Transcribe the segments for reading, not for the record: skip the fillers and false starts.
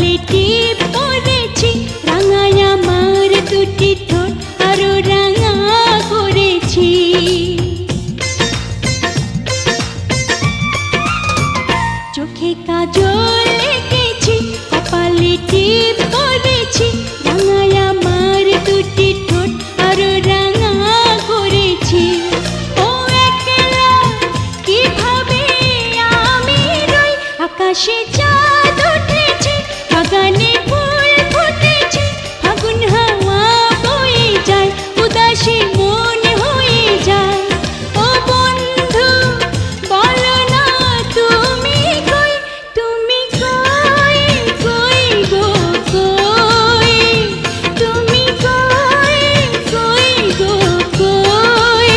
কপালে টিপ পরেছি, রাঙায় আমার দুটি ঠোঁট আরো রাঙা করেছি। চোখে কাজল এঁকেছি, কপালে টিপ পরেছি, রাঙায় আমার দুটি ঠোঁট আরো রাঙা করেছি। ও একলা কিভাবে আমি রই, আকাশে চাঁদ উঠেছে, বাগানে ফুল ফুটেছে, ফাগুন হাওয়া বয়ে যায়, উদাসী মন হয়ে যায়। ও বন্ধু বলো না তুমি কই, তুমি কই, কই গো কই, তুমি কই, কই গো কই।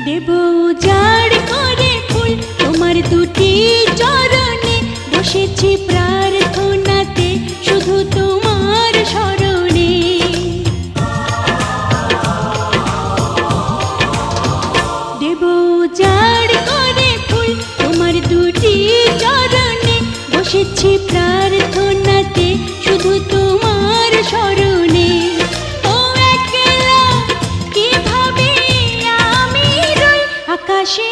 দেব উজাড় করে ফুল তোমার দুটি চরণে, বসেছি প্রার্থনাতে শুধু তোমার স্মরণে। দেব উজাড় করে ফুল তোমার দুটি চরণে, বসেছি প্রার্থনাতে শুধু তোমার স্মরণে। ও একলা কিভাবে আমি রই, আকাশে